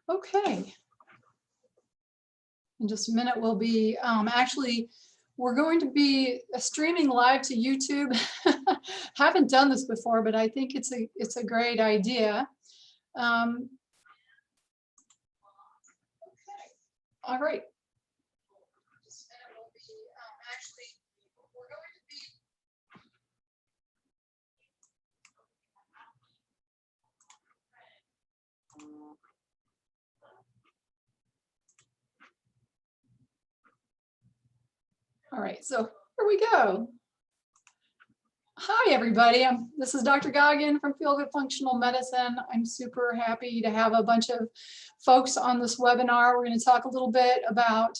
Okay. In just a minute, we'll be actually, we're going to be streaming live to YouTube. Haven't done this before, but I think it's a great idea. Okay. All right. Just a minute, we'll be actually, we're going to be. All right, so here we go. Hi, everybody. This is Dr. Goggin from Feel Good Functional Medicine. I'm super happy to have a bunch of folks on this webinar. We're going to talk a little bit about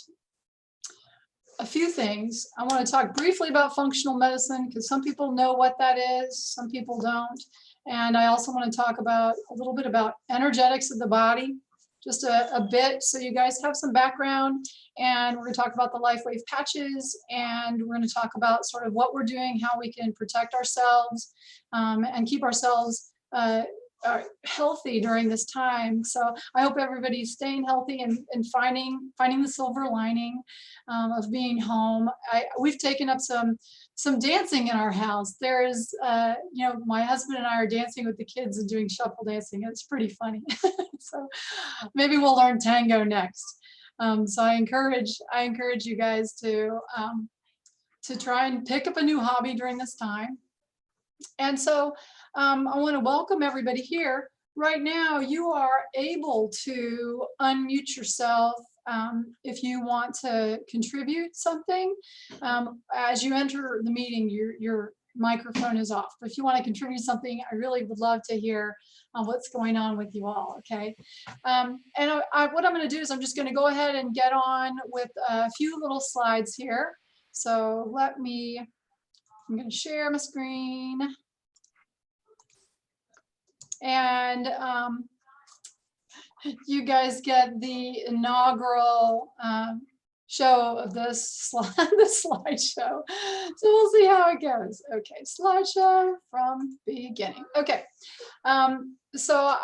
a few things. I want to talk briefly about functional medicine because some people know what that is, some people don't. And I also want to talk about a little bit about energetics of the body, just a bit, so you guys have some background. And we're going to talk about the LifeWave patches, and we're going to talk about sort of what we're doing, how we can protect ourselves and keep ourselves healthy during this time. So I hope everybody's staying healthy and finding the silver lining of being home. We've taken up some dancing in our house. There's, you know, my husband and I are dancing with the kids and doing shuffle dancing. It's pretty funny. So maybe we'll learn tango next. So I encourage you guys to try and pick up a new hobby during this time. And so I want to welcome everybody here. Right now, you are able to unmute yourself if you want to contribute something. As you enter the meeting, your microphone is off. But if you want to contribute something, I really would love to hear what's going on with you all, okay? And what I'm going to do is I'm just going to go ahead and get on with a few little slides here. So I'm going to share my screen. And you guys get the inaugural show of this slideshow. So we'll see how it goes. Okay, slideshow from beginning. Okay, so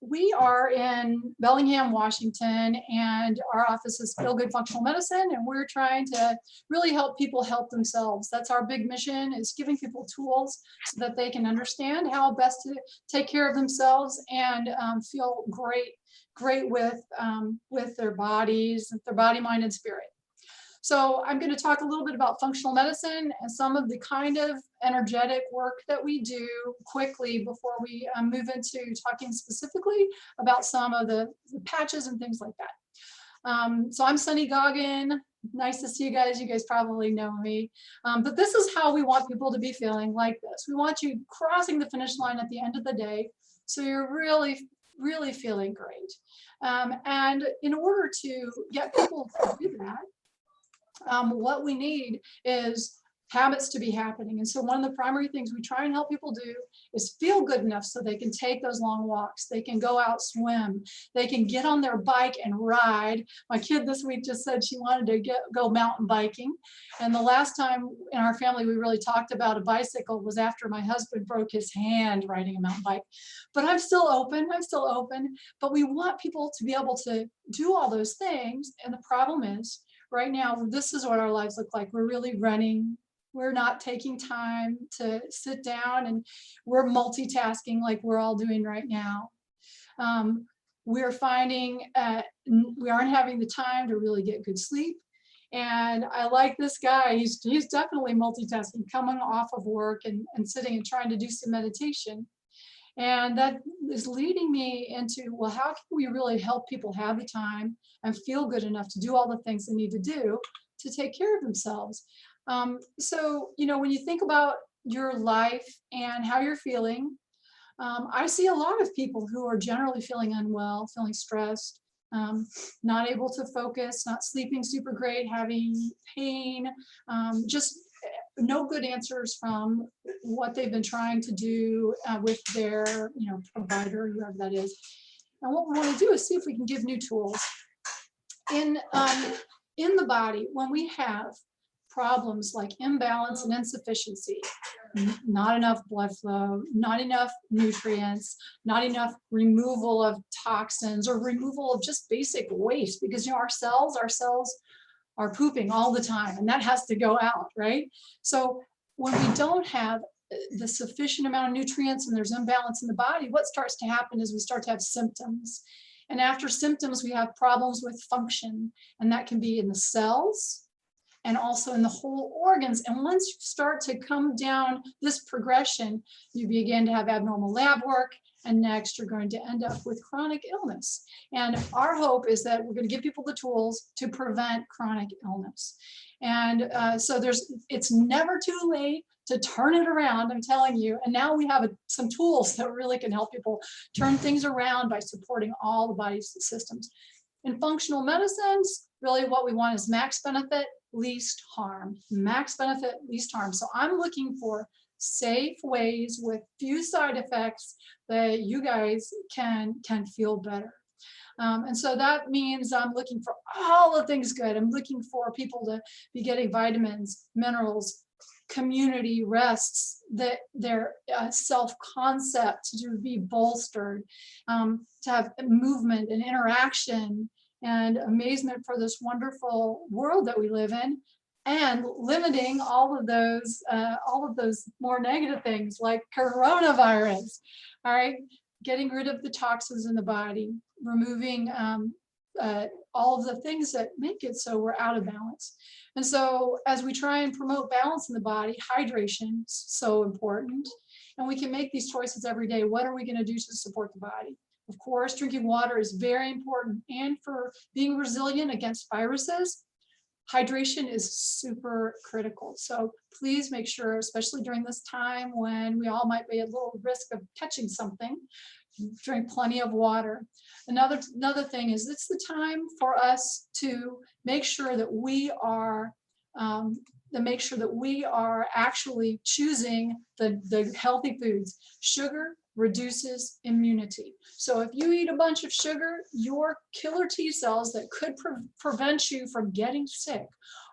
we are in Bellingham, Washington, and our office is Feel Good Functional Medicine, and we're trying to really help people help themselves. That's our big mission, is giving people tools so that they can understand how best to take care of themselves and feel great with their bodies, their body, mind, and spirit. So I'm going to talk a little bit about functional medicine and some of the kind of energetic work that we do quickly before we move into talking specifically about some of the patches and things like that. So I'm Sunny Goggin. Nice to see you guys. You guys probably know me. But this is how we want people to be feeling, like this. We want you crossing the finish line at the end of the day, so you're really feeling great. And in order to get people to do that, what we need is habits to be happening. And so one of the primary things we try and help people do is feel good enough so they can take those long walks. They can go out swim. They can get on their bike and ride. My kid this week just said she wanted to go mountain biking. And the last time in our family we really talked about a bicycle was after my husband broke his hand riding a mountain bike. But I'm still open. But we want people to be able to do all those things. And the problem is, right now, this is what our lives look like. We're really running. We're not taking time to sit down, and we're multitasking like we're all doing right now. We're finding we aren't having the time to really get good sleep. And I like this guy. He's definitely multitasking, coming off of work and sitting and trying to do some meditation. And that is leading me into, well, how can we really help people have the time and feel good enough to do all the things they need to do to take care of themselves? So, you know, when you think about your life and how you're feeling, I see a lot of people who are generally feeling unwell, feeling stressed, not able to focus, not sleeping super great, having pain, just no good answers from what they've been trying to do with their, you know, provider, whoever that is. And what we want to do is see if we can give new tools. In the body, when we have problems like imbalance and insufficiency, not enough blood flow, not enough nutrients, not enough removal of toxins or removal of just basic waste, because you know our cells are pooping all the time and that has to go out, right? So when we don't have the sufficient amount of nutrients and there's imbalance in the body, what starts to happen is we start to have symptoms. And after symptoms, we have problems with function, and that can be in the cells and also in the whole organs. And once you start to come down this progression, you begin to have abnormal lab work, and next you're going to end up with chronic illness. And our hope is that we're going to give people the tools to prevent chronic illness. And so it's never too late to turn it around, I'm telling you. And now we have some tools that really can help people turn things around by supporting all the body's systems. In functional medicines, really what we want is max benefit, least harm. Max benefit, least harm. So I'm looking for safe ways with few side effects that you guys can feel better. And so that means I'm looking for all the things good. I'm looking for people to be getting vitamins, minerals, community rests, that their self-concept to be bolstered, to have movement and interaction and amazement for this wonderful world that we live in, and limiting all of those more negative things like coronavirus. All right, getting rid of the toxins in the body, removing all of the things that make it so we're out of balance. And so as we try and promote balance in the body, hydration is so important. And we can make these choices every day. What are we going to do to support the body? Of course, drinking water is very important. And for being resilient against viruses, hydration is super critical. So please make sure, especially during this time when we all might be at little risk of catching something, drink plenty of water. Another thing is it's the time for us to make sure that we are actually choosing the healthy foods. Sugar reduces immunity. So if you eat a bunch of sugar, your killer T cells that could prevent you from getting sick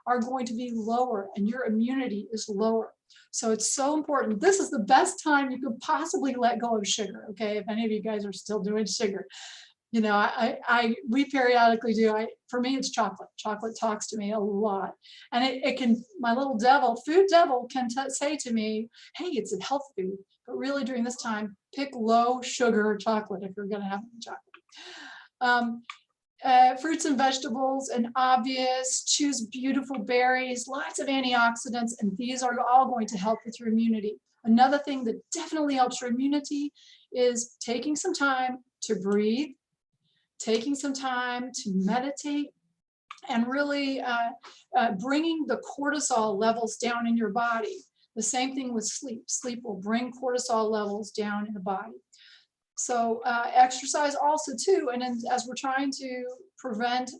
are going to be lower, and your immunity is lower. So it's so important. This is the best time you could possibly let go of sugar, okay? If any of you guys are still doing sugar. You know, we periodically do. For me, it's chocolate. Chocolate talks to me a lot. And it can, my little devil, food devil can say to me, hey, it's a health food. But really during this time, pick low sugar chocolate if you're gonna have chocolate. Fruits and vegetables, and obvious, choose beautiful berries, lots of antioxidants, and these are all going to help with your immunity. Another thing that definitely helps your immunity is taking some time to breathe, taking some time to meditate, and really bringing the cortisol levels down in your body. The same thing with sleep. Sleep will bring cortisol levels down in the body. So exercise also too, and then as we're trying to prevent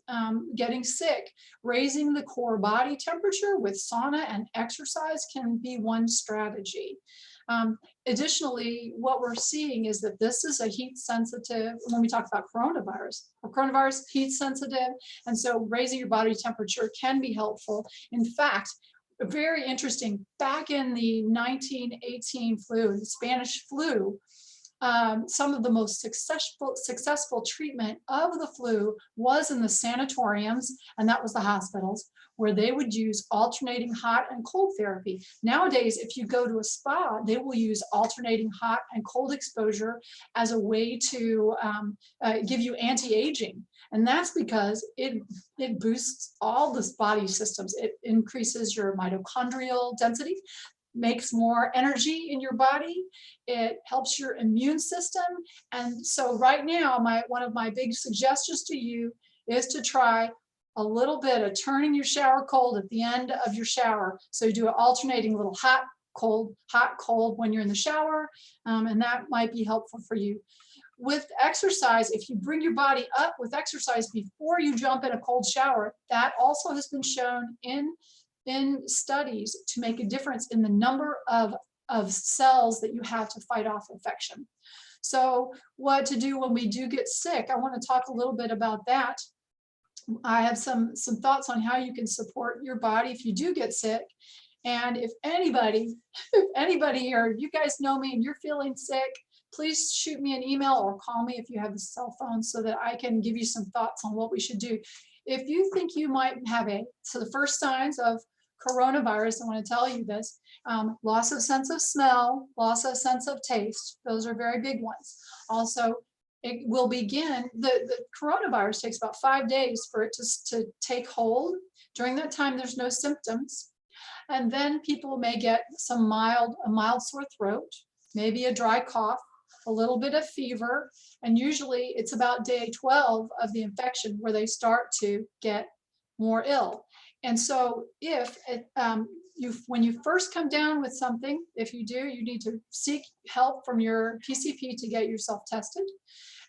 getting sick, raising the core body temperature with sauna and exercise can be one strategy. Additionally, what we're seeing is that this is a heat sensitive, when we talk about coronavirus, heat sensitive, and so raising your body temperature can be helpful. In fact, very interesting, back in the 1918 flu, the Spanish flu, some of the most successful treatment of the flu was in the sanatoriums, and that was the hospitals, where they would use alternating hot and cold therapy. Nowadays, if you go to a spa, they will use alternating hot and cold exposure as a way to give you anti-aging. And that's because it boosts all the body systems. It increases your mitochondrial density, makes more energy in your body. It helps your immune system. And so right now, one of my big suggestions to you is to try a little bit of turning your shower cold at the end of your shower. So you do an alternating little hot, cold when you're in the shower, and that might be helpful for you. With exercise, if you bring your body up with exercise before you jump in a cold shower, that also has been shown in studies to make a difference in the number of cells that you have to fight off infection. So what to do when we do get sick, I want to talk a little bit about that. I have some thoughts on how you can support your body if you do get sick. And if anybody here, you guys know me and you're feeling sick, please shoot me an email or call me if you have a cell phone so that I can give you some thoughts on what we should do. If you think you might have so the first signs of coronavirus, I want to tell you this, loss of sense of smell, loss of sense of taste. Those are very big ones. Also, it will begin, the coronavirus takes about 5 days for it to take hold. During that time, there's no symptoms. And then people may get a mild sore throat, maybe a dry cough, a little bit of fever. And usually it's about day 12 of the infection where they start to get more ill. And so when you first come down with something, if you do, you need to seek help from your PCP to get yourself tested.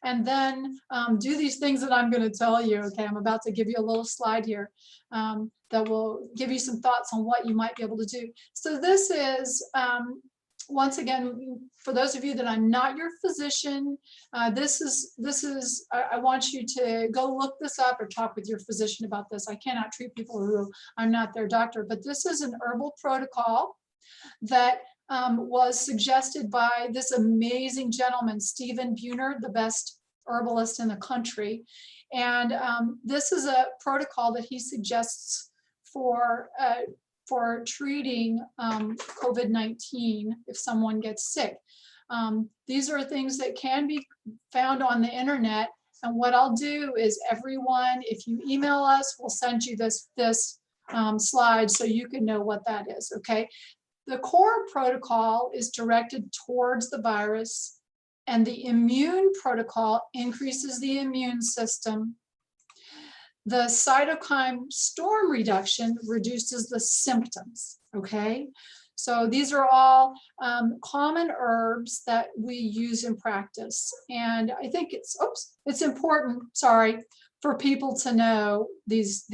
And then do these things that I'm going to tell you. Okay, I'm about to give you a little slide here that will give you some thoughts on what you might be able to do. So this is, once again, for those of you that I'm not your physician, I want you to go look this up or talk with your physician about this. I cannot treat people who I'm not their doctor, but this is an herbal protocol that was suggested by this amazing gentleman, Stephen Buhner, the best herbalist in the country. And this is a protocol that he suggests for treating COVID-19 if someone gets sick. These are things that can be found on the internet. And what I'll do is everyone, if you email us, we'll send you this slide so you can know what that is, okay? The core protocol is directed towards the virus, and the immune protocol increases the immune system. The cytokine storm reduction reduces the symptoms, okay? So these are all common herbs that we use in practice. And I think it's important, for people to know these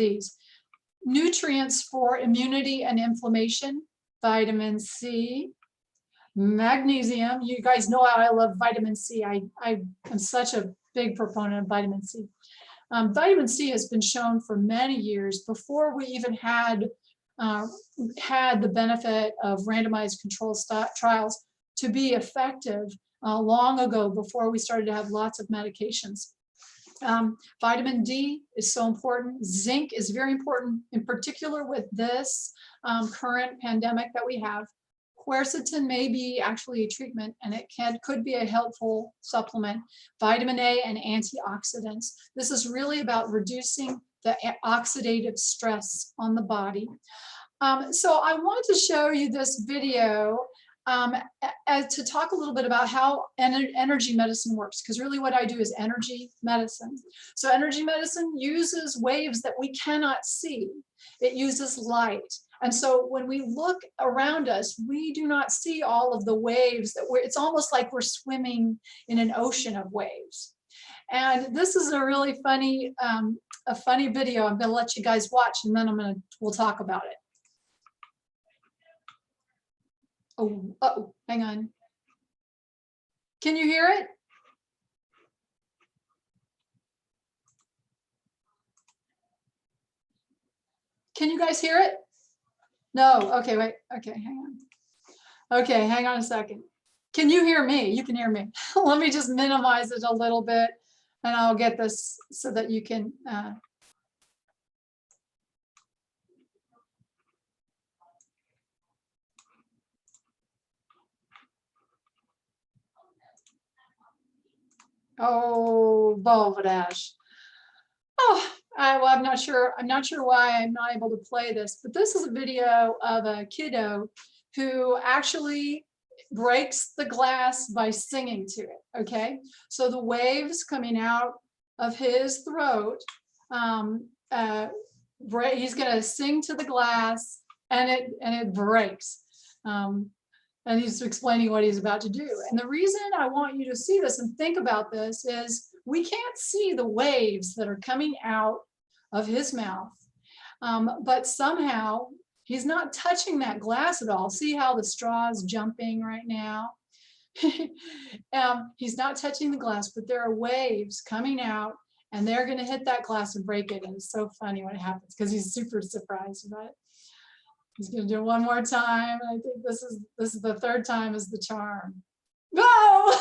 nutrients for immunity and inflammation: vitamin C, magnesium. You guys know how I love vitamin C. I am such a big proponent of vitamin C. Vitamin C has been shown for many years, before we even had the benefit of randomized controlled trials, to be effective long ago, before we started to have lots of medications. Vitamin D is so important. Zinc is very important, in particular with this current pandemic that we have. Quercetin may be actually a treatment, and it could be a helpful supplement. Vitamin A and antioxidants. This is really about reducing the oxidative stress on the body. So I want to show you this video to talk a little bit about how energy medicine works, because really what I do is energy medicine. So energy medicine uses waves that we cannot see. It uses light. And so when we look around us, we do not see all of the waves it's almost like we're swimming in an ocean of waves. And this is a really funny video I'm going to let you guys watch, and then we'll talk about it. Oh, hang on. Can you hear it? Can you guys hear it? No, okay, wait, okay, hang on. Okay, hang on a second. Can you hear me? You can hear me. Let me just minimize it a little bit, and I'll get this so that you can. Oh, Balderdash. Oh, well, I'm not sure why I'm not able to play this, but this is a video of a kiddo who actually breaks the glass by singing to it, okay? So the waves coming out of his throat, he's gonna sing to the glass, and it breaks. And he's explaining what he's about to do. And the reason I want you to see this and think about this is we can't see the waves that are coming out of his mouth, but somehow he's not touching that glass at all. See how the straw is jumping right now? He's not touching the glass, but there are waves coming out, and they're going to hit that glass and break it. And it's so funny when it happens because he's super surprised about it. He's going to do it one more time. I think this is the third time is the charm. No!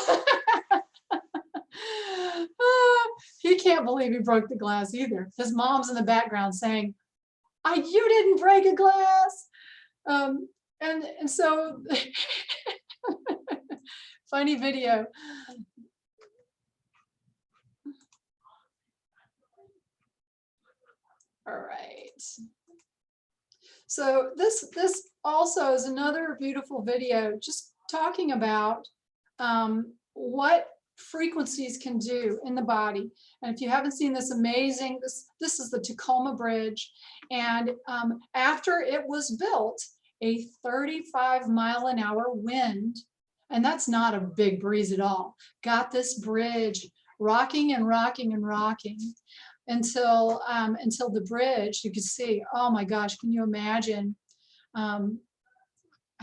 He can't believe he broke the glass either. His mom's in the background saying, you didn't break a glass. And so funny video. All right. So this also is another beautiful video just talking about what frequencies can do in the body. And if you haven't seen this amazing, this is the Tacoma Bridge. And after it was built, a 35-mile-an-hour wind, and that's not a big breeze at all, got this bridge rocking and rocking and rocking until the bridge, you could see, oh my gosh, can you imagine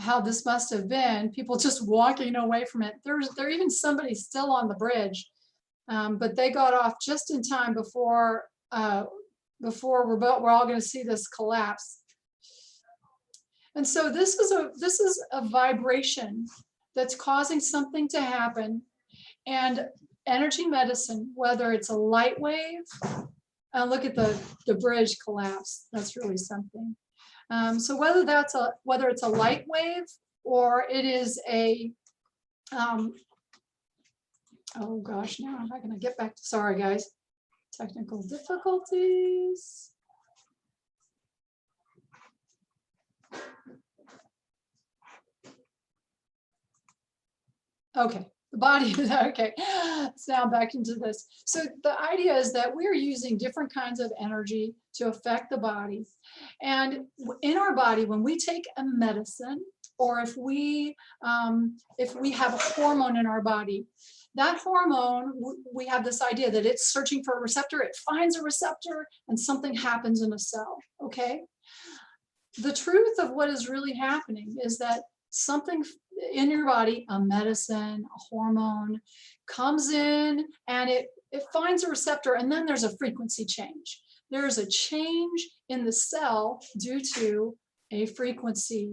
how this must have been, people just walking away from it. There's even somebody still on the bridge, but they got off just in time before we're all going to see this collapse. And so this is a vibration that's causing something to happen. And energy medicine, whether it's a light wave, look at the bridge collapse, that's really something. So whether it's a light wave or it is a oh gosh, now I'm not going to get back to, sorry guys, technical difficulties. Okay, the body, okay, so now back into this. So the idea is that we're using different kinds of energy to affect the body. And in our body, when we take a medicine, or if we have a hormone in our body, that hormone, we have this idea that it's searching for a receptor, it finds a receptor, and something happens in a cell, okay? The truth of what is really happening is that something in your body, a medicine, a hormone, comes in and it finds a receptor, and then there's a frequency change. There's a change in the cell due to a frequency.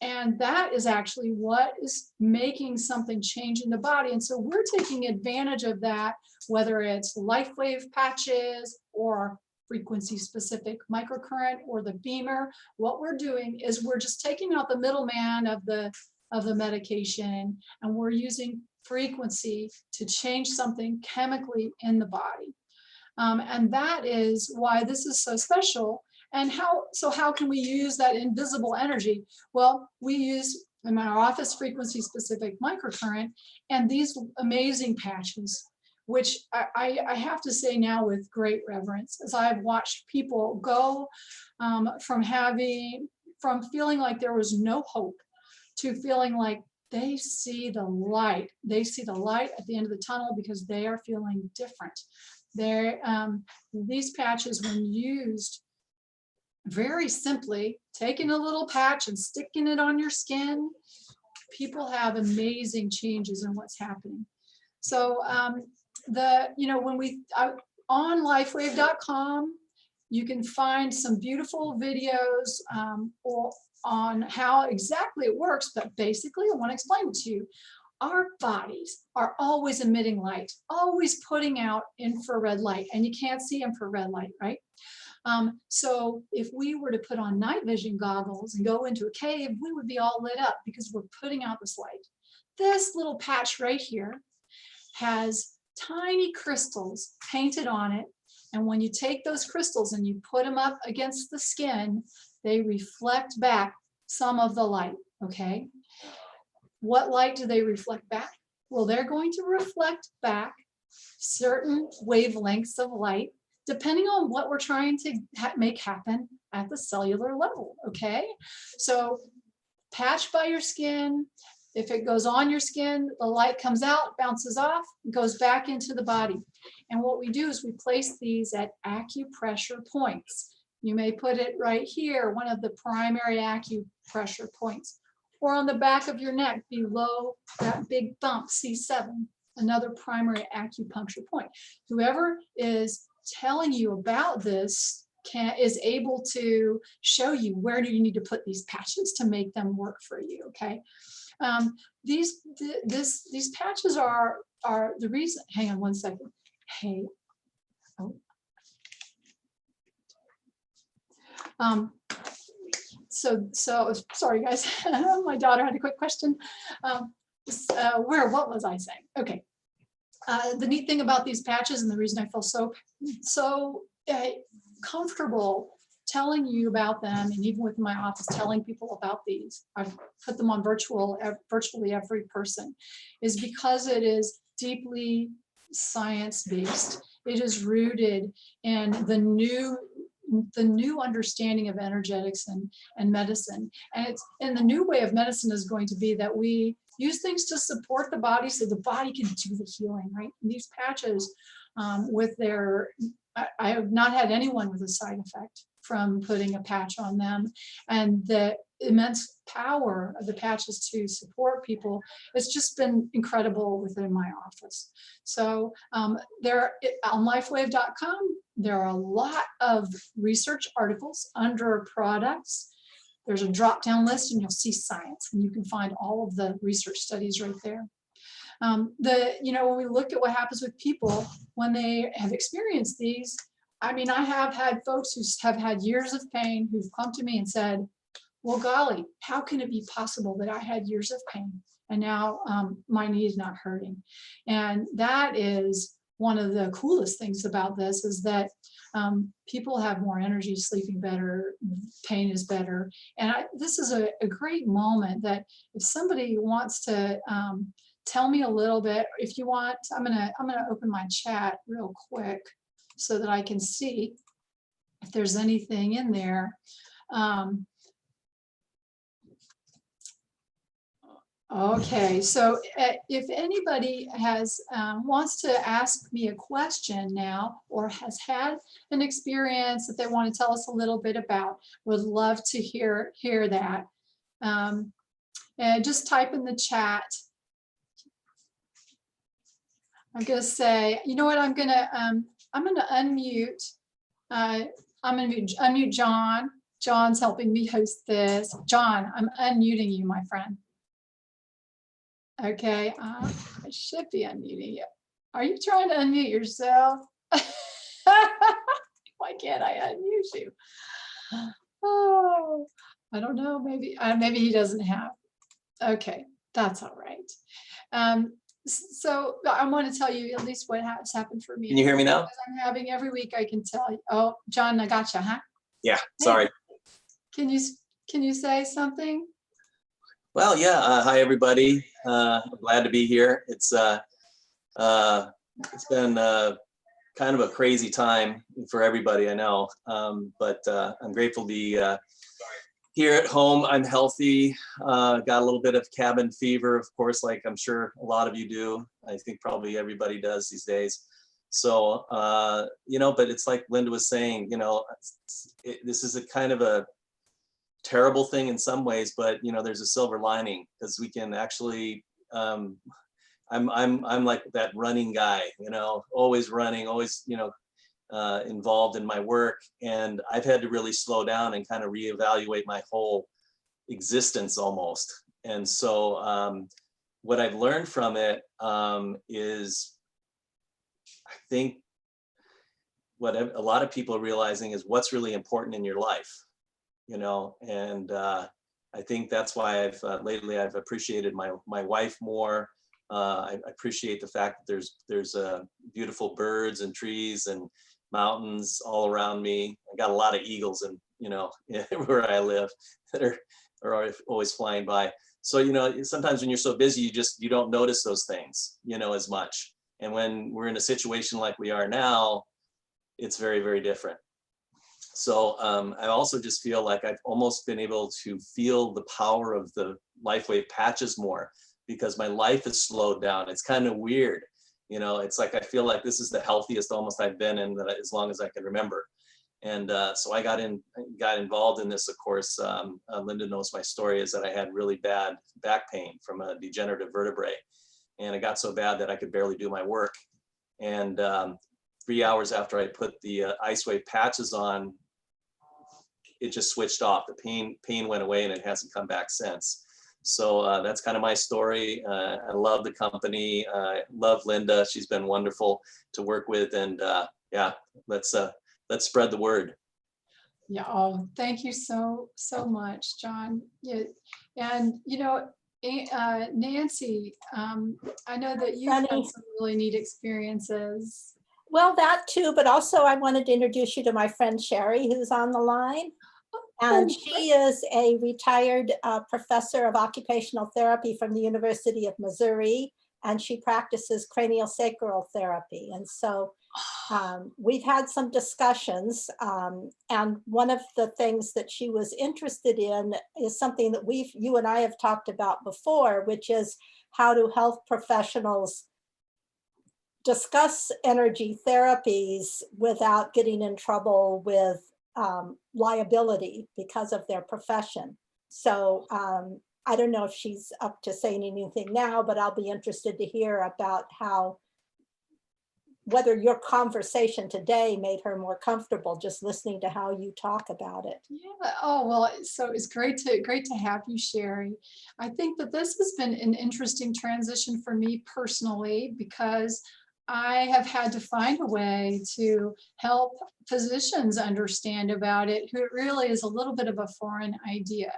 And that is actually what is making something change in the body. And so we're taking advantage of that, whether it's life wave patches or frequency specific microcurrent or the beamer. What we're doing is we're just taking out the middleman of the medication, and we're using frequency to change something chemically in the body. And that is why this is so special. And how can we use that invisible energy? Well, we use in our office frequency specific microcurrent and these amazing patches, which I have to say now with great reverence, as I've watched people go from feeling like there was no hope to feeling like they see the light. They see the light at the end of the tunnel because they are feeling different. These patches, when used very simply, taking a little patch and sticking it on your skin, people have amazing changes in what's happening. So when on lifewave.com, you can find some beautiful videos on how exactly it works, but basically I want to explain it to you. Our bodies are always emitting light, always putting out infrared light, and you can't see infrared light, right? So if we were to put on night vision goggles and go into a cave, we would be all lit up because we're putting out this light. This little patch right here has tiny crystals painted on it. And when you take those crystals and you put them up against the skin, they reflect back some of the light, okay? What light do they reflect back? Well, they're going to reflect back certain wavelengths of light depending on what we're trying to make happen at the cellular level, okay? So patch by your skin. If it goes on your skin, the light comes out, bounces off, goes back into the body. And what we do is we place these at acupressure points. You may put it right here, one of the primary acupressure points, or on the back of your neck below that big thumb, C7, another primary acupuncture point. Whoever is telling you about this is able to show you where do you need to put these patches to make them work for you. Okay. These patches are the reason. Hang on one second. Hey. Oh. So sorry guys. My daughter had a quick question. What was I saying? Okay. The neat thing about these patches, and the reason I feel so comfortable telling you about them, and even within my office telling people about these, I've put them on virtually every person, is because it is deeply science-based. It is rooted in the new understanding of energetics and medicine. And the new way of medicine is going to be that we use things to support the body so the body can do the healing, right? And these patches I have not had anyone with a side effect from putting a patch on them, and the immense power of the patches to support people, it's just been incredible within my office. So on lifewave.com, there are a lot of research articles under products. There's a drop-down list and you'll see science, and you can find all of the research studies right there. When we look at what happens with people when they have experienced these, I mean, I have had folks who have had years of pain who've come to me and said, well, golly, how can it be possible that I had years of pain and now my knee is not hurting? And that is one of the coolest things about this, is that people have more energy, sleeping better, pain is better. And this is a great moment that if somebody wants to tell me a little bit, if you want, I'm gonna open my chat real quick so that I can see if there's anything in there. Okay, so if anybody wants to ask me a question now, or has had an experience that they want to tell us a little bit about, would love to hear that. And just type in the chat. I'm going to say, you know what? I'm going to unmute. I'm going to unmute John. John's helping me host this. John, I'm unmuting you, my friend. Okay, I should be unmuting you. Are you trying to unmute yourself? Why can't I unmute you? Oh, I don't know. Maybe he doesn't have. Okay, that's all right. So I want to tell you at least what has happened for me. Can you hear me now? Because I'm having every week. I can tell you. Oh, John, I gotcha, huh? Yeah. Sorry. Can you say something? Well, yeah. Hi, everybody. I'm glad to be here. It's been kind of a crazy time for everybody, I know. But I'm grateful to be here at home. I'm healthy. Got a little bit of cabin fever, of course, like I'm sure a lot of you do. I think probably everybody does these days. So, but it's like Linda was saying, this is a kind of a terrible thing in some ways, but there's a silver lining, because we can actually I'm like that running guy, always running, always involved in my work, and I've had to really slow down and kind of reevaluate my whole existence almost. And so what I've learned from it is, I think what a lot of people are realizing is what's really important in your life. And I think that's why lately I've appreciated my wife more. I appreciate the fact that there's beautiful birds and trees and mountains all around me. I got a lot of eagles and where I live that are always flying by. So sometimes when you're so busy, you don't notice those things as much. And when we're in a situation like we are now, it's very, very different. So I also just feel like I've almost been able to feel the power of the LifeWave patches more, because my life has slowed down. It's kind of weird. It's like I feel like this is the healthiest almost I've been in as long as I can remember. And so I got involved in this, of course. Linda knows my story, is that I had really bad back pain from a degenerative vertebrae. And it got so bad that I could barely do my work. And 3 hours after I put the Ice Wave patches on, it just switched off. The pain went away, and it hasn't come back since. So that's kind of my story. I love the company. Love Linda. She's been wonderful to work with, and yeah, let's spread the word. Yeah. Oh, thank you so much, John. Yeah, and Nancy, I know that you've had Sunny. some really neat experiences. Well, that too, but also I wanted to introduce you to my friend Sherry, who's on the line. And she is a retired professor of occupational therapy from the University of Missouri, and she practices craniosacral therapy. And so we've had some discussions, and one of the things that she was interested in is something that you and I have talked about before, which is how do health professionals discuss energy therapies without getting in trouble with liability because of their profession. So I don't know if she's up to saying anything now, but I'll be interested to hear about whether your conversation today made her more comfortable just listening to how you talk about it. Yeah. Oh, well, so it's great to have you, Sherry. I think that this has been an interesting transition for me personally, because I have had to find a way to help physicians understand about it, who it really is a little bit of a foreign idea.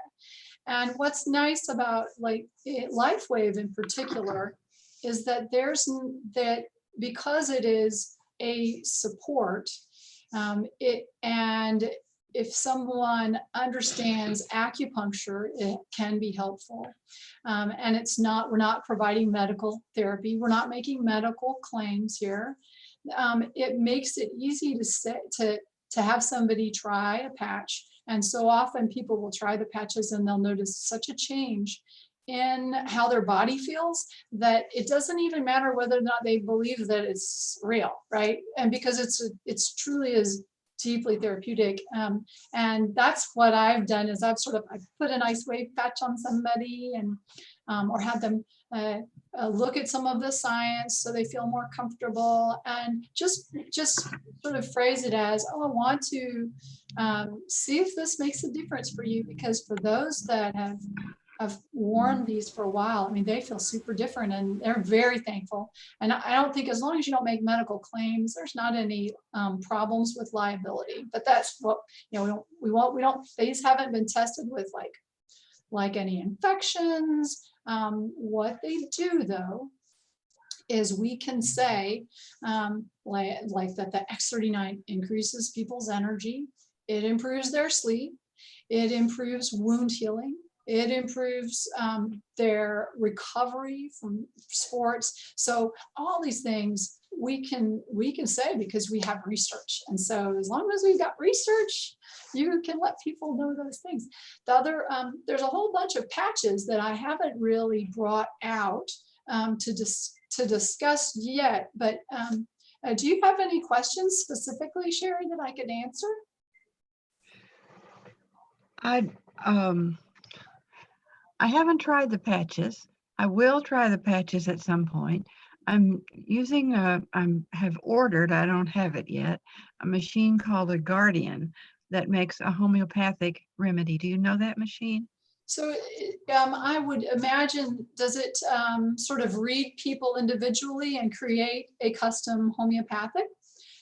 And what's nice about LifeWave in particular is that because it is a support, and if someone understands acupuncture, it can be helpful. And we're not providing medical therapy. We're not making medical claims here. It makes it easy to have somebody try a patch. And so often people will try the patches and they'll notice such a change in how their body feels that it doesn't even matter whether or not they believe that it's real, right? And because it's truly is deeply therapeutic. And that's what I've done is I've put an Ice Wave patch on somebody and or had them look at some of the science so they feel more comfortable, and just sort of phrase it as, oh, I want to see if this makes a difference for you, because for those that have worn these for a while, I mean, they feel super different and they're very thankful. And I don't think, as long as you don't make medical claims, there's not any problems with liability. But that's what, we don't, these haven't been tested with like any infections. What they do though is we can say like that the X39 increases people's energy, it improves their sleep, it improves wound healing, it improves their recovery from sports. So all these things we can say because we have research. And so as long as we've got research, you can let people know those things. The other, there's a whole bunch of patches that I haven't really brought out to discuss yet. But do you have any questions specifically, Sherry, that I could answer? I haven't tried the patches. I will try the patches at some point. I'm using have ordered, I don't have it yet, a machine called a Guardian that makes a homeopathic remedy. Do you know that machine? So I would imagine, does it sort of read people individually and create a custom homeopathic?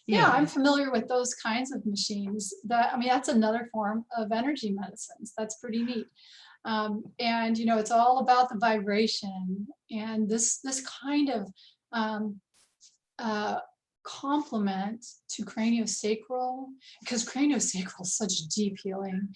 Yeah, I'm familiar with those kinds of machines. I mean, that's another form of energy medicines. That's pretty neat. And it's all about the vibration, and this kind of complement to craniosacral, because craniosacral is such deep healing.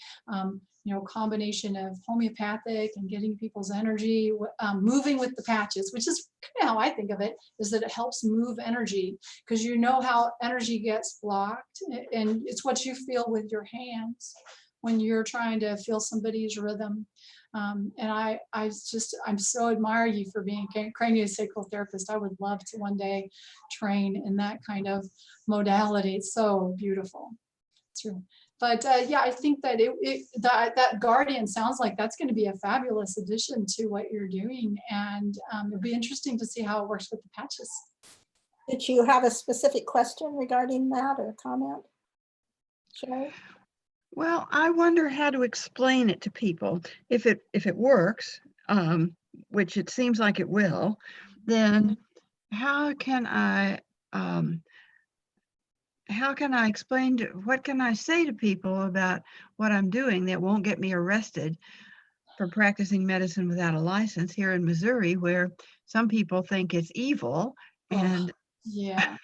Combination of homeopathic and getting people's energy, moving with the patches, which is kind of how I think of it, is that it helps move energy, because how energy gets blocked, and it's what you feel with your hands when you're trying to feel somebody's rhythm. And I'm so admire you for being a craniosacral therapist. I would love to one day train in that kind of modality. It's so beautiful. It's true. But yeah, I think that that Guardian sounds like that's going to be a fabulous addition to what you're doing. And it'll be interesting to see how it works with the patches. Did you have a specific question regarding that or comment? Sherry? Well, I wonder how to explain it to people. If it works, which it seems like it will, then how can I explain what can I say to people about what I'm doing that won't get me arrested for practicing medicine without a license here in Missouri, where some people think it's evil and Yeah.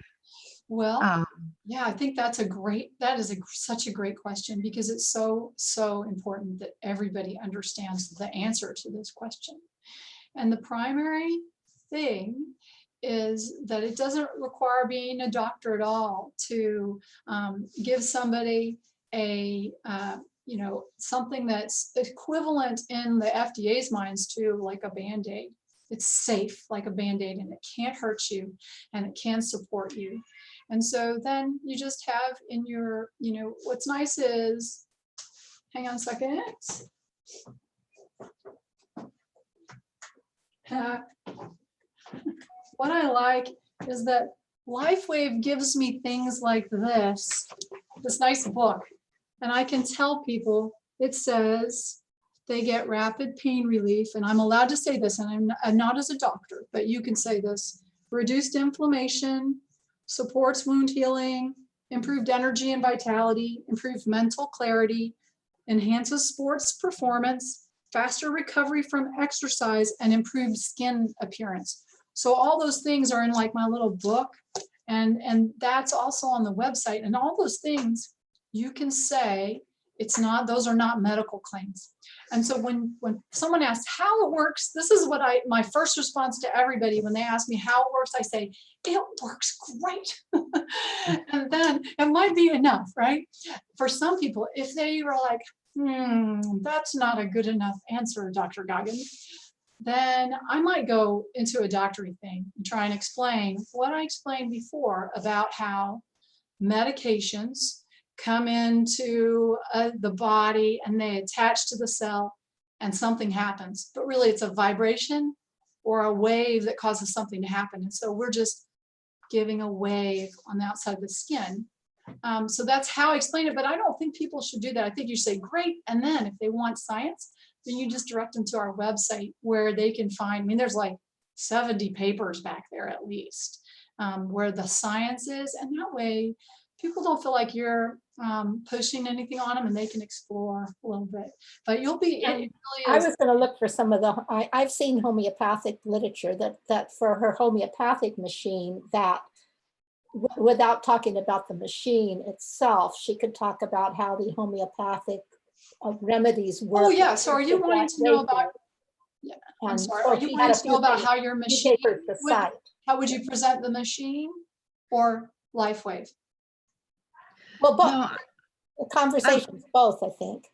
Well, um, yeah, I think that is such a great question, because it's so important that everybody understands the answer to this question. And the primary thing is that it doesn't require being a doctor at all to give somebody a something that's equivalent in the FDA's minds to like a Band-Aid. It's safe like a Band-Aid, and it can't hurt you, and it can support you. And so then you just have in your, what's nice is, hang on a second. What I like is that LifeWave gives me things like this nice book. And I can tell people, it says they get rapid pain relief. And I'm allowed to say this, and I'm not as a doctor, but you can say this: reduced inflammation, supports wound healing, improved energy and vitality, improved mental clarity, enhances sports performance, faster recovery from exercise, and improved skin appearance. So all those things are in like my little book, and that's also on the website. And all those things you can say, those are not medical claims. And so when someone asks how it works, this is what my first response to everybody when they ask me how it works, I say, it works great. And then it might be enough, right? For some people, if they were like, that's not a good enough answer, Dr. Goggins, then I might go into a doctory thing and try and explain what I explained before about how medications come into the body and they attach to the cell and something happens. But really it's a vibration or a wave that causes something to happen. And so we're just giving a wave on the outside of the skin. So that's how I explain it, but I don't think people should do that. I think you say, great. And then if they want science, then you just direct them to our website where they can find, there's like 70 papers back there at least, where the science is. And that way people don't feel like you're pushing anything on them, and they can explore a little bit. But you'll be, it really is. I was going to look for some of I've seen homeopathic literature that for her homeopathic machine, that without talking about the machine itself, she could talk about how the homeopathic remedies work. Oh yeah, so are you wanting to know about, yeah, I'm sorry, are you wanting to know about how your machine, how would you present the machine or LifeWave? Well, both. No, the conversation's both, I think.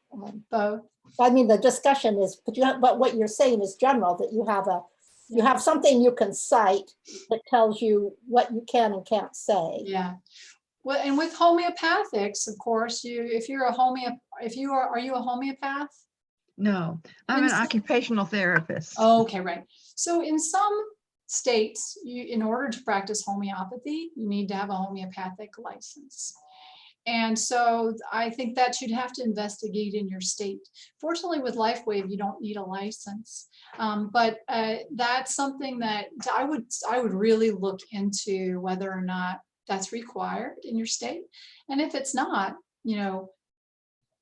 Both. I mean, the discussion is, but what you're saying is general, that you have something you can cite that tells you what you can and can't say. Yeah. Well, and with homeopathics, of course, are you a homeopath? No, I'm an occupational therapist. Oh, okay, right. So in some states, in order to practice homeopathy, you need to have a homeopathic license. And so I think that you'd have to investigate in your state. Fortunately, with LifeWave, you don't need a license. But that's something that I would really look into, whether or not that's required in your state. And if it's not,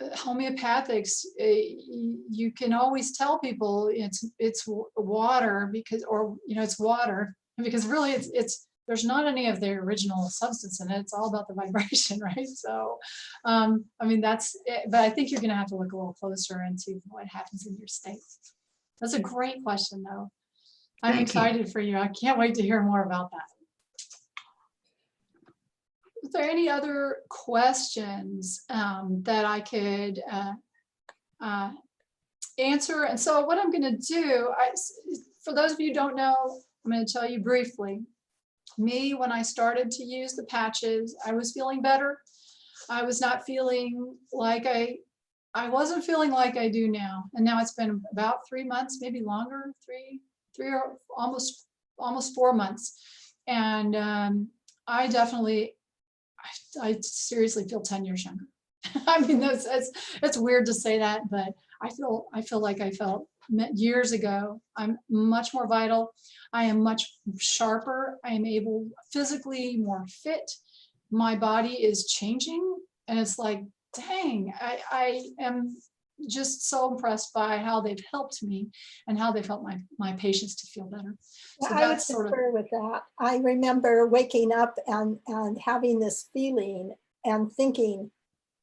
homeopathics, you can always tell people it's water because it's water, because really it's there's not any of the original substance in it. It's all about the vibration, right? So, that's it. But I think you're going to have to look a little closer into what happens in your state. That's a great question, though. I'm excited for you. I can't wait to hear more about that. Is there any other questions that I could answer? And so what I'm going to do, for those of you who don't know, I'm going to tell you briefly. When I started to use the patches, I was feeling better. I was not feeling like I wasn't feeling like I do now. And now it's been about 3 months, maybe longer, three or almost 4 months. And I definitely, I seriously feel 10 years younger. I mean, it's weird to say that, but I feel like I felt years ago. I'm much more vital. I am much sharper. I am able, physically more fit. My body is changing, and it's like, dang, I am just so impressed by how they've helped me and how they've helped my patients to feel better. So I would that's sort of, concur with that. I remember waking up and having this feeling and thinking,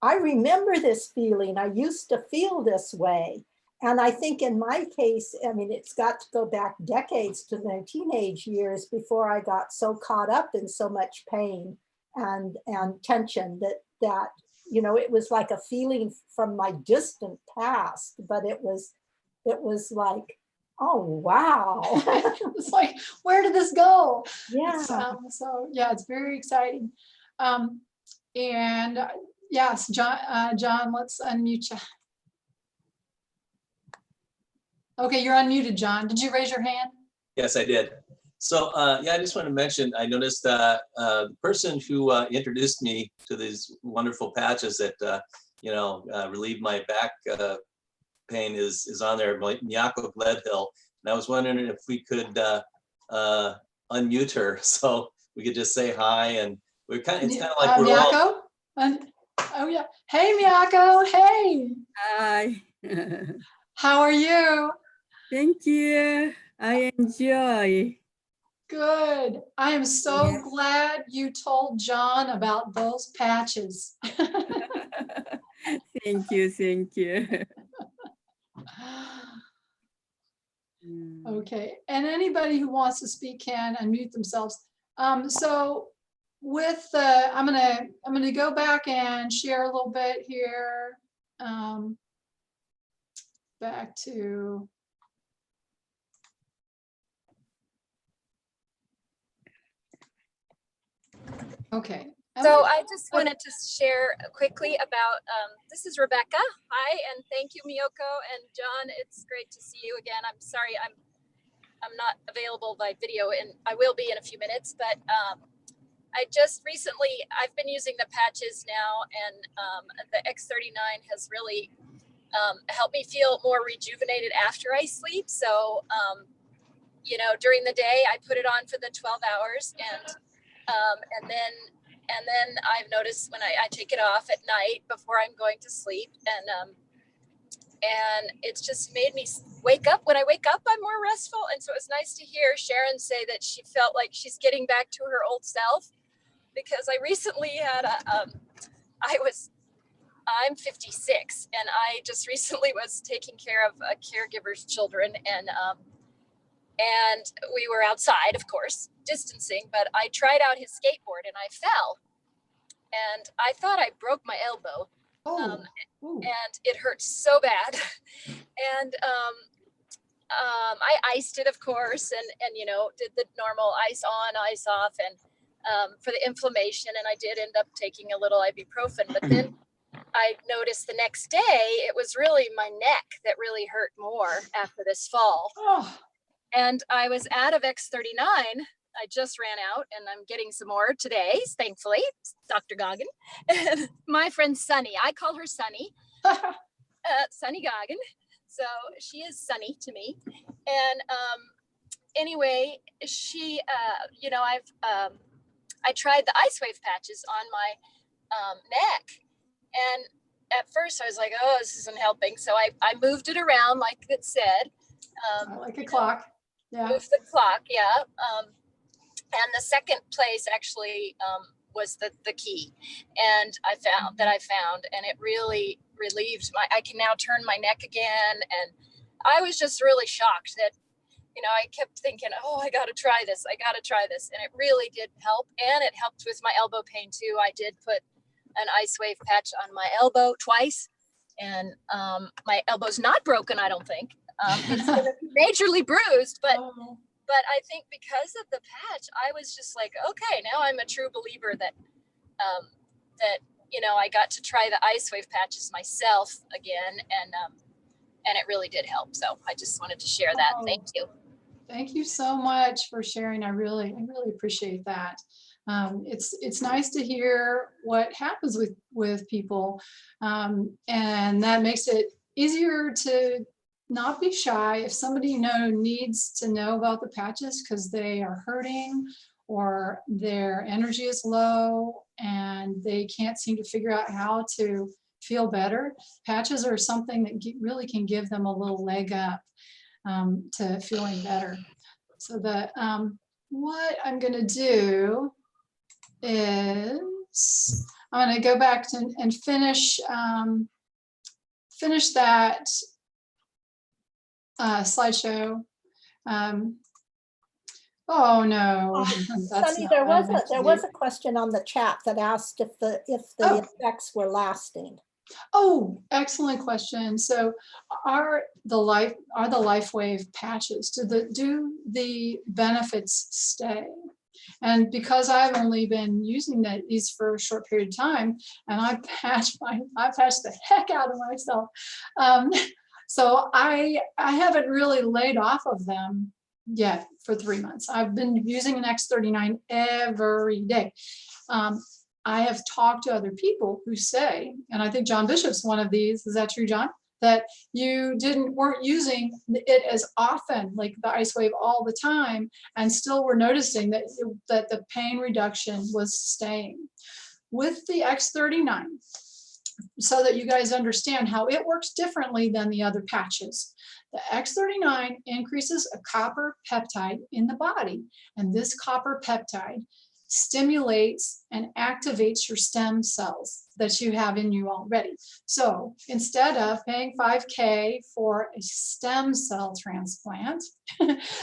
I remember this feeling. I used to feel this way. And I think in my case, I mean, it's got to go back decades to my teenage years before I got so caught up in so much pain and tension that it was like a feeling from my distant past, but it was like, oh, wow. it's like, where did this go? Yeah. So yeah, it's very exciting. And yes, John, let's unmute you. Okay, you're unmuted, John. Did you raise your hand? Yes, I did. So yeah, I just want to mention, I noticed the person who introduced me to these wonderful patches that relieve my back pain is on there, Miyako Gledhill. And I was wondering if we could unmute her so we could just say hi. And it's kind of like we're all. Miyako? Oh yeah. Hey, Miyako. Hey. Hi. How are you? Thank you. I enjoy. Good. I am so glad you told John about those patches. Thank you. Thank you. Okay. And anybody who wants to speak can unmute themselves. So with I'm gonna go back and share a little bit here. Back to. Okay. So I just wanted to share quickly about, this is Rebecca. Hi, and thank you, Miyoko and John. It's great to see you again. I'm sorry I'm not available by video, and I will be in a few minutes, but I just recently, I've been using the patches now, and the X39 has really helped me feel more rejuvenated after I sleep. So, during the day, I put it on for the 12 hours, and then I've noticed when I take it off at night before I'm going to sleep, and it's just made me wake up. When I wake up, I'm more restful. And so it was nice to hear Sharon say that she felt like she's getting back to her old self, because I recently had I'm 56, and I just recently was taking care of a caregiver's children, and we were outside, of course, distancing, but I tried out his skateboard and I fell, and I thought I broke my elbow. And it hurt so bad. And I iced it, of course, and did the normal ice on, ice off, and for the inflammation, and I did end up taking a little ibuprofen, but then I noticed the next day it was really my neck that really hurt more after this fall. And I was out of X39. I just ran out, and I'm getting some more today, thankfully, Dr. Goggin. And my friend Sunny, I call her Sunny, Sunny Goggin. So she is Sunny to me. And anyway, she, I tried the ice wave patches on my neck. And at first I was like, oh, this isn't helping. So I moved it around like it said. Like a clock. Yeah. Move the clock, yeah. And the second place actually was the key. And I found, and it really relieved I can now turn my neck again. And I was just really shocked that, I kept thinking, oh, I got to try this. And it really did help. And it helped with my elbow pain too. I did put an ice wave patch on my elbow twice, and my elbow's not broken, I don't think. It's majorly bruised, but I think because of the patch, I was just like, okay, now I'm a true believer that I got to try the ice wave patches myself again, and it really did help. So I just wanted to share that. Thank you. Thank you so much for sharing. I really appreciate that. It's nice to hear what happens with people, and that makes it easier to not be shy. If somebody you know needs to know about the patches because they are hurting or their energy is low and they can't seem to figure out how to feel better, patches are something that really can give them a little leg up to feeling better. So that what I'm going to do is I'm going to go back to, and finish that slideshow. Oh no, that's Sunny, not there what I was meant to there do. was a question on the chat that asked if the Oh. effects were lasting. Oh, excellent question. So are the LifeWave patches, do the benefits stay? And because I've only been using these for a short period of time, and I patched the heck out of myself. So I haven't really laid off of them yet for 3 months. I've been using an X39 every day. I have talked to other people who say, and I think John Bishop's one of these, is that true, John? That you weren't using it as often, like the Ice Wave all the time, and still were noticing that the pain reduction was staying. With the X39, so that you guys understand how it works differently than the other patches. The X39 increases a copper peptide in the body, and this copper peptide stimulates and activates your stem cells that you have in you already. So instead of paying $5K for a stem cell transplant,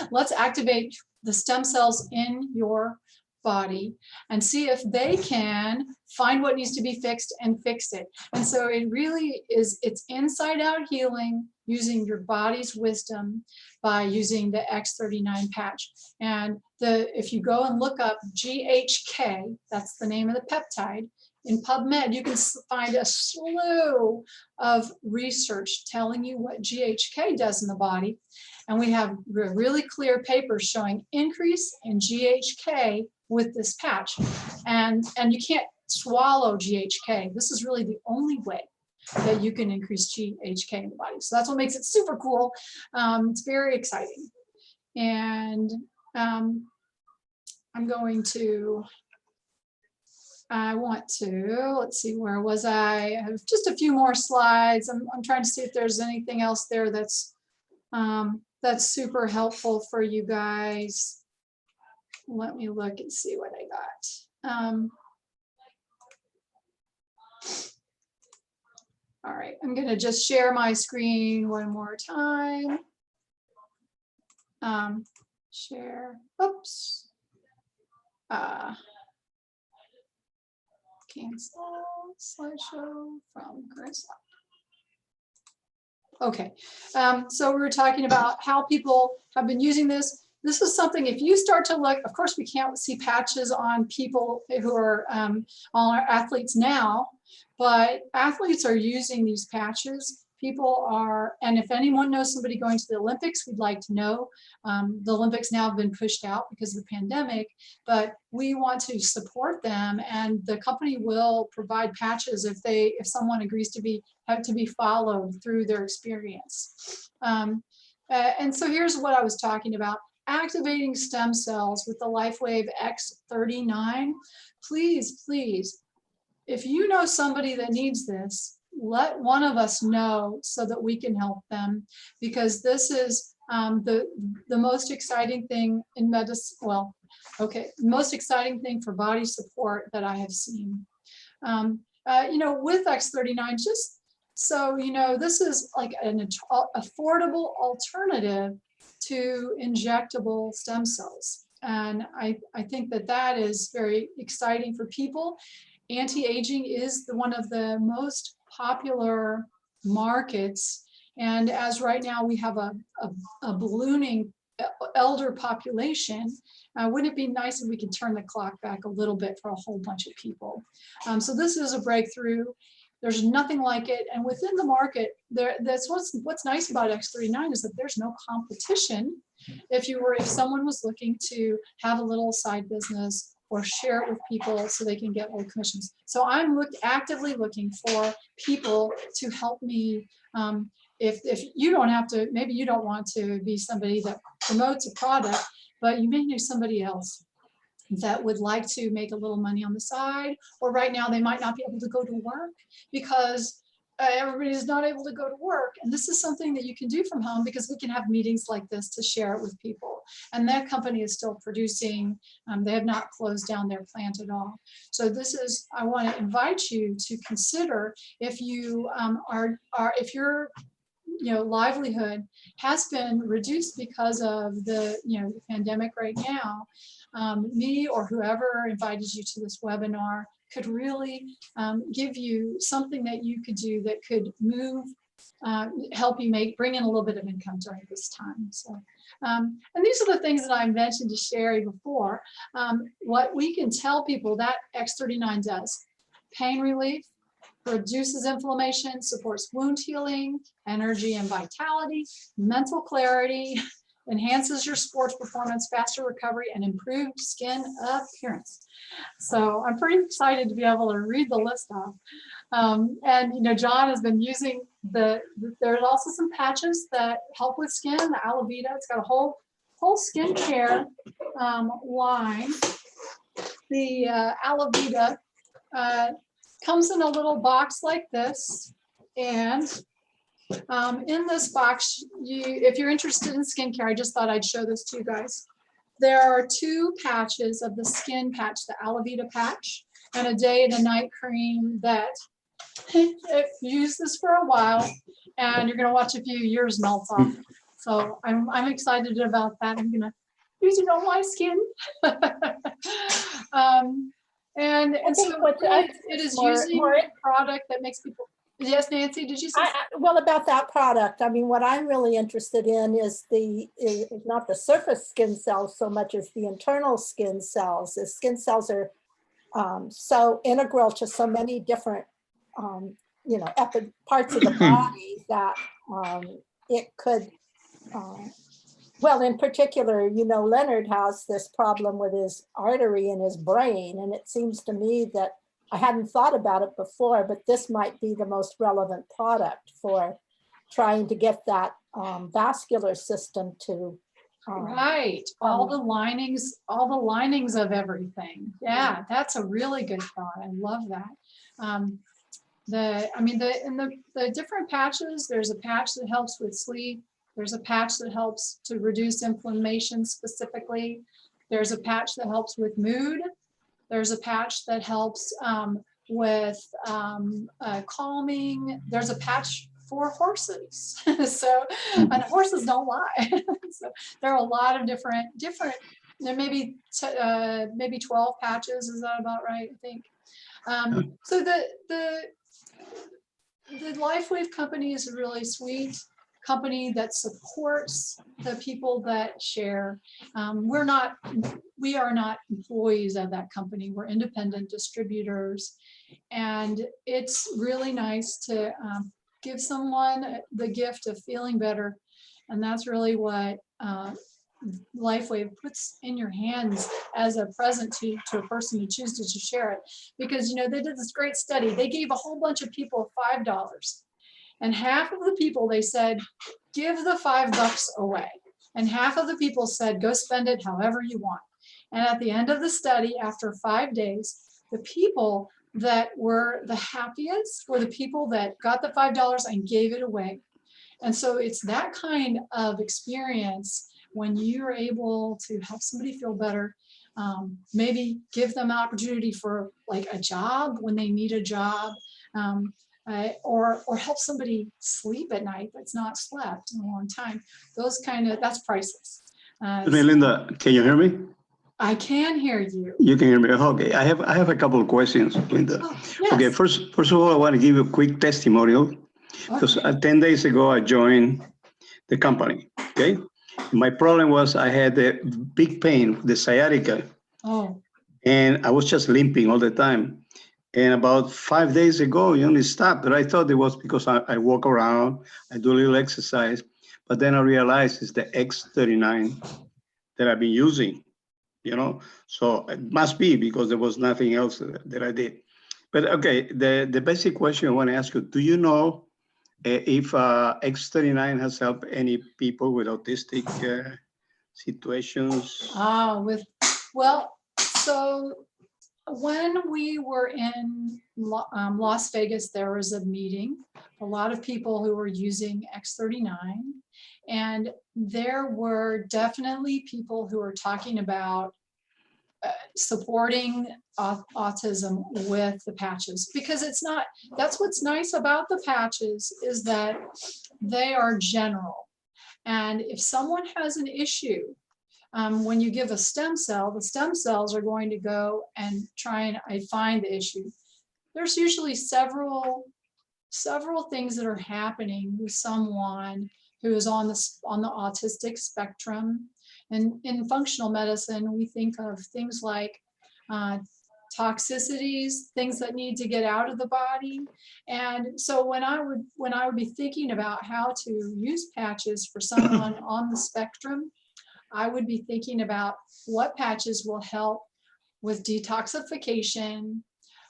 let's activate the stem cells in your body and see if they can find what needs to be fixed and fix it. And so it really is, it's inside out healing using your body's wisdom by using the X39 patch. And if you go and look up GHK, that's the name of the peptide, in PubMed, you can find a slew of research telling you what GHK does in the body. And we have really clear papers showing increase in GHK with this patch. And you can't swallow GHK. This is really the only way that you can increase GHK in the body. So that's what makes it super cool. It's very exciting. And let's see, where was I? I have just a few more slides. I'm trying to see if there's anything else there that's super helpful for you guys. Let me look and see what I got. All right, I'm going to just share my screen one more time. Share, oops. Cancel slideshow from current slide. Okay, so we were talking about how people have been using this. This is something, if you start to look, of course, we can't see patches on people who are all our athletes now, but athletes are using these patches. People are, and if anyone knows somebody going to the Olympics, we'd like to know. The Olympics now have been pushed out because of the pandemic, but we want to support them, and the company will provide patches if someone agrees to have to be followed through their experience. And so here's what I was talking about. Activating stem cells with the LifeWave X39. Please, please, if you know somebody that needs this, let one of us know so that we can help them, because this is the most exciting thing in medicine. Well, okay, most exciting thing for body support that I have seen. With X39, just so you know, this is like an affordable alternative to injectable stem cells. And I think that is very exciting for people. Anti-aging is one of the most popular markets. And as right now we have a ballooning elder population, wouldn't it be nice if we could turn the clock back a little bit for a whole bunch of people? So this is a breakthrough. There's nothing like it. And within the market, that's what's nice about X39 is that there's no competition if someone was looking to have a little side business or share it with people so they can get little commissions. So I'm actively looking for people to help me. If you don't have to, maybe you don't want to be somebody that promotes a product, but you may know somebody else that would like to make a little money on the side, or right now they might not be able to go to work because everybody is not able to go to work. And this is something that you can do from home because we can have meetings like this to share it with people. And that company is still producing. They have not closed down their plant at all. So this is, I want to invite you to consider if you if your livelihood has been reduced because of the the pandemic right now, me or whoever invited you to this webinar could really give you something that you could do that could help you bring in a little bit of income during this time. So, and these are the things that I mentioned to Sherry before. What we can tell people that X39 does: pain relief, reduces inflammation, supports wound healing, energy and vitality, mental clarity, enhances your sports performance, faster recovery, and improved skin appearance. So I'm pretty excited to be able to read the list off. And John has been using there's also some patches that help with skin, the aloe vera. It's got a whole skincare line. The aloe vera comes in a little box like this, and in this box, if you're interested in skincare, I just thought I'd show this to you guys. There are 2 patches of the skin patch, the aloe vera patch, and a day and a night cream that if you use this for a while, and you're gonna watch a few years melt off. So I'm excited about that. I'm gonna use it on my skin. And so it is using a product that makes people. Yes, Nancy, did you say? Well, about that product, I mean, what I'm really interested in is not the surface skin cells so much as the internal skin cells. The skin cells are so integral to so many different, parts of the body that it could, well, in particular, Leonard has this problem with his artery in his brain, and it seems to me that I hadn't thought about it before, but this might be the most relevant product for trying to get that vascular system to right. All the linings of everything. Yeah, that's a really good thought. I love that. The different patches, there's a patch that helps with sleep. There's a patch that helps to reduce inflammation specifically. There's a patch that helps with mood. There's a patch that helps with calming. There's a patch for horses. And horses don't lie. So there are a lot of different, there may be maybe 12 patches. Is that about right? I think. So the LifeWave company is a really sweet company that supports the people that share. We are not employees of that company. We're independent distributors, and it's really nice to give someone the gift of feeling better, and that's really what LifeWave puts in your hands as a present to a person who chooses to share it. Because they did this great study. They gave a whole bunch of people $5. And half of the people, they said, give the $5 away. And half of the people said, go spend it however you want. And at the end of the study, after 5 days, the people that were the happiest were the people that got the $5 and gave it away. And so it's that kind of experience when you're able to help somebody feel better, maybe give them an opportunity for like a job when they need a job, or help somebody sleep at night that's not slept in a long time. That's priceless. Linda, can you hear me? I can hear you. You can hear me. Okay, I have a couple of questions, Linda. Oh, yes. Okay, first of all, I want to give you a quick testimonial because 10 days ago I joined the company. Okay, my problem was I had a big pain, the sciatica, and I was just limping all the time. And about 5 days ago, it only stopped, but I thought it was because I walk around, I do a little exercise. but then I realized it's the X39 that I've been using, you know? So it must be because there was nothing else that I did. But okay, the basic question I want to ask you, do you know if X39 has helped any people with autistic situations? Well, so when we were in Las Vegas, there was a meeting, a lot of people who were using X39, and there were definitely people who were talking about supporting autism with the patches, because it's not, that's what's nice about the patches is that they are general. And if someone has an issue, when you give a stem cell, the stem cells are going to go and try and find the issue. There's usually several things that are happening with someone who is on the autistic spectrum. And in functional medicine, we think of things like toxicities, things that need to get out of the body. And so when I would be thinking about how to use patches for someone on the spectrum, I would be thinking about what patches will help with detoxification,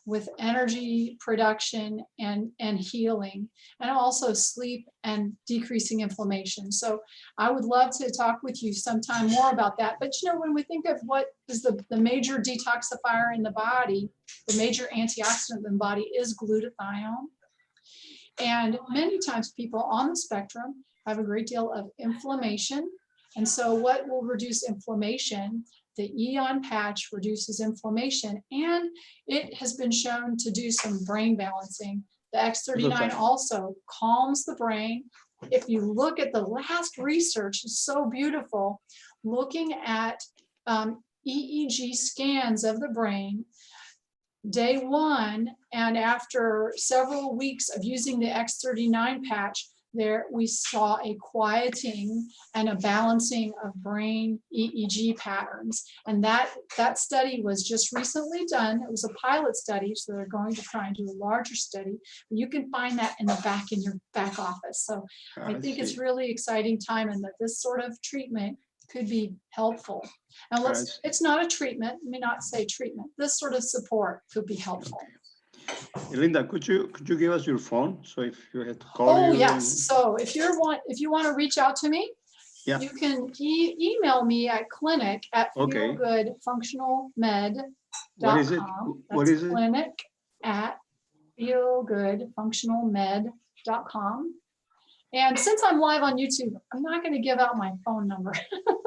with energy production and healing, and also sleep and decreasing inflammation. So I would love to talk with you sometime more about that. But you know, when we think of what is the major detoxifier in the body, the major antioxidant in the body is glutathione. And many times people on the spectrum have a great deal of inflammation. And so what will reduce inflammation? The Eon patch reduces inflammation, and it has been shown to do some brain balancing. The X39 also calms the brain. If you look at the last research, it's so beautiful, looking at EEG scans of the brain, day one, and after several weeks of using the X39 patch, there we saw a quieting and a balancing of brain EEG patterns. And that study was just recently done. It was a pilot study, so they're going to try and do a larger study. You can find that in your back office. So I think it's really exciting time, and that this sort of treatment could be helpful. And it's not a treatment, let me not say treatment. This sort of support could be helpful. Linda, could you give us your phone? So if you had to call you. Yes. So if you want to reach out to me, yeah, you can email me at clinic@feelgoodfunctionalmed.com. What is it? What is it? clinic@feelgoodfunctionalmed.com. And since I'm live on YouTube, I'm not going to give out my phone number.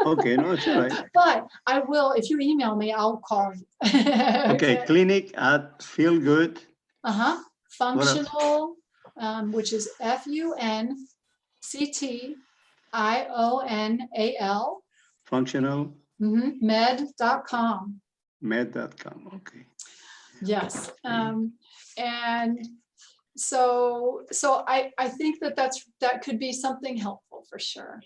Okay, no, it's all right. But I will, if you email me, I'll call you. Okay, clinic@feelgood. Functional, which is FUNCTIONAL. Functional. Med.com. Med.com, okay. Yes. And so I think that could be something helpful for sure.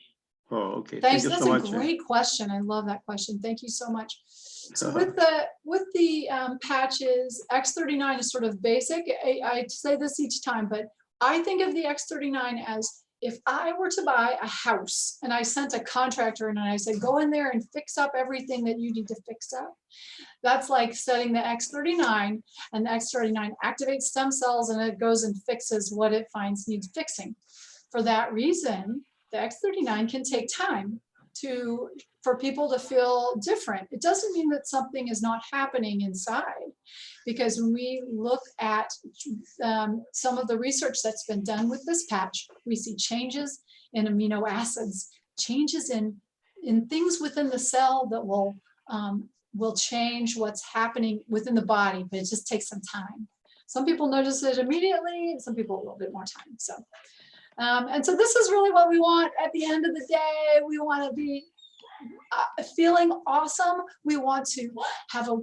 Oh, okay. Thanks. Thank you That's so a much. great question. I love that question. Thank you so much. So with the patches, X39 is sort of basic. I say this each time, but I think of the X39 as if I were to buy a house and I sent a contractor in and I said, go in there and fix up everything that you need to fix up. That's like setting the X39, and the X39 activates stem cells and it goes and fixes what it finds needs fixing. For that reason, the X39 can take time for people to feel different. It doesn't mean that something is not happening inside, because when we look at some of the research that's been done with this patch, we see changes in amino acids, changes in things within the cell that will change what's happening within the body, but it just takes some time. Some people notice it immediately, and some people a little bit more time. So. And so this is really what we want at the end of the day. We want to be feeling awesome. We want to have a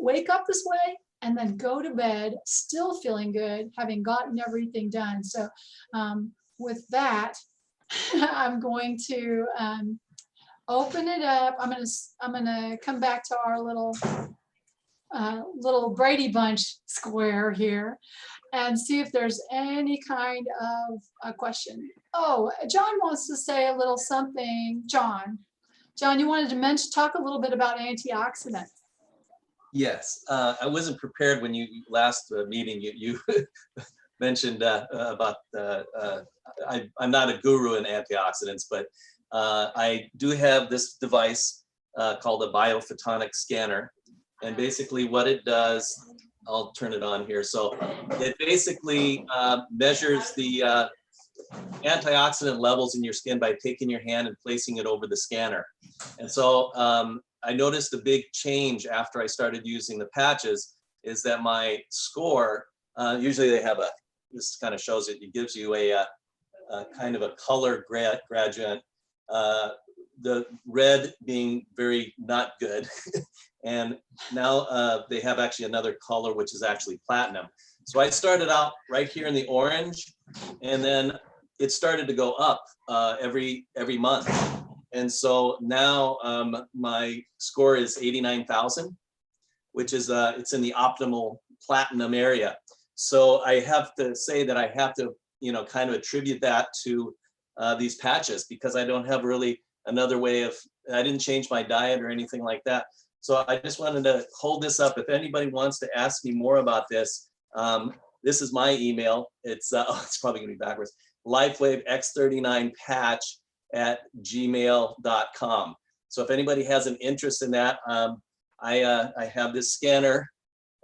wake up this way and then go to bed still feeling good, having gotten everything done. So with that, I'm going to open it up. I'm gonna come back to our little Brady Bunch square here. and see if there's any kind of a question. Oh, John wants to say a little something. John, you wanted to talk a little bit about antioxidants. Yes, I wasn't prepared when you last meeting. You mentioned about I'm not a guru in antioxidants, but I do have this device called a biophotonic scanner, and basically what it does, I'll turn it on here. So it basically measures the antioxidant levels in your skin by taking your hand and placing it over the scanner. And so I noticed a big change after I started using the patches is that my score, usually they have this kind of shows it gives you a kind of a color gradient, the red being very not good. And now they have actually another color, which is actually platinum. So I started out right here in the orange, and then it started to go up every month. And so now my score is 89,000, which is it's in the optimal platinum area. So I have to say that I have to, kind of attribute that to these patches, because I don't have really another way of, I didn't change my diet or anything like that. So I just wanted to hold this up. If anybody wants to ask me more about this, this is my email. It's it's probably gonna be backwards. LifeWaveX39patch@gmail.com. So if anybody has an interest in that, I have this scanner,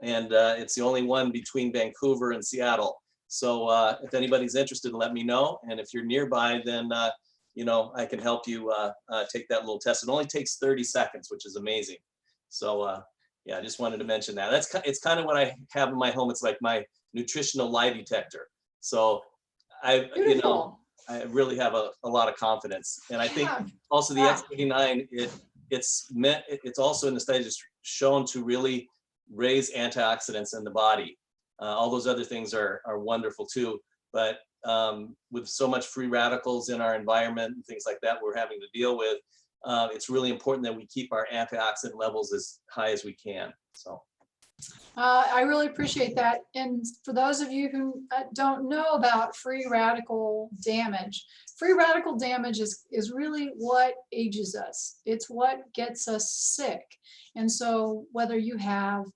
and it's the only one between Vancouver and Seattle. So if anybody's interested, let me know. And if you're nearby, then I can help you take that little test. It only takes 30 seconds, which is amazing. So yeah, I just wanted to mention that. It's kind of what I have in my home. It's like my nutritional lie detector. So Beautiful. I really have a lot of confidence. And I think Yeah. also the Yeah. X39, it's also in the studies shown to really raise antioxidants in the body. All those other things are wonderful too, but with so much free radicals in our environment and things like that we're having to deal with, it's really important that we keep our antioxidant levels as high as we can. So I really appreciate that. And for those of you who don't know about free radical damage is really what ages us. It's what gets us sick. And so whether you have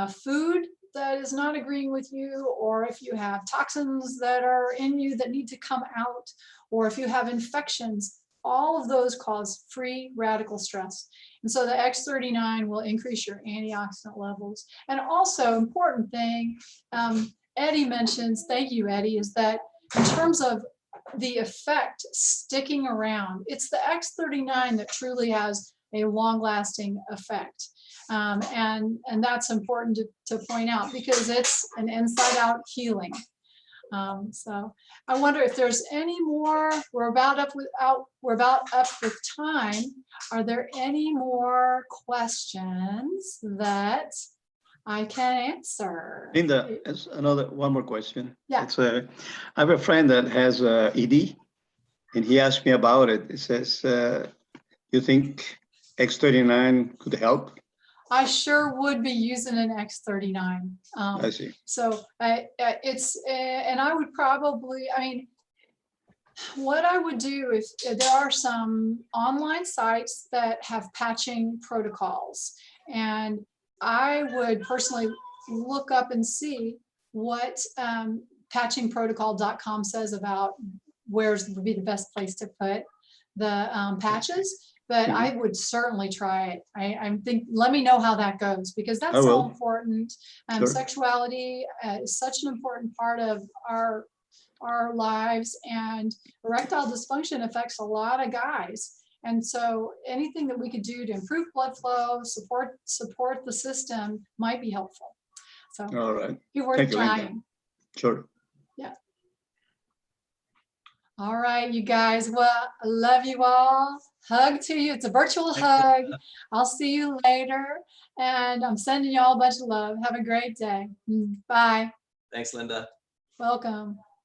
food that is not agreeing with you, or if you have toxins that are in you that need to come out, or if you have infections, all of those cause free radical stress. And so the X39 will increase your antioxidant levels. And also, important thing, Eddie mentions, thank you, Eddie, is that in terms of the effect sticking around, it's the X39 that truly has a long-lasting effect. And that's important to point out, because it's an inside-out healing. So I wonder if there's any more. We're about up with time. Are there any more questions that I can answer? Linda, there's one more question. Yeah. I have a friend that has ED, and he asked me about it. It says, you think X39 could help? I sure would be using an X39. I see. So and I would probably, what I would do is, there are some online sites that have patching protocols, and I would personally look up and see what patchingprotocol.com says about where's would be the best place to put the patches. But I would certainly try it. I think, let me know how that goes, because that's so important. Sure. Sexuality is such an important part of our lives, and erectile dysfunction affects a lot of guys. And so anything that we could do to improve blood flow, support the system might be helpful. So All right. be worth Thank you, Linda. trying. Sure. Yeah. All right, you guys. Well, I love you all. Hug to you. It's a virtual hug. I'll see you later. And I'm sending you all a bunch of love. Have a great day. Bye. thanks, Linda. Welcome.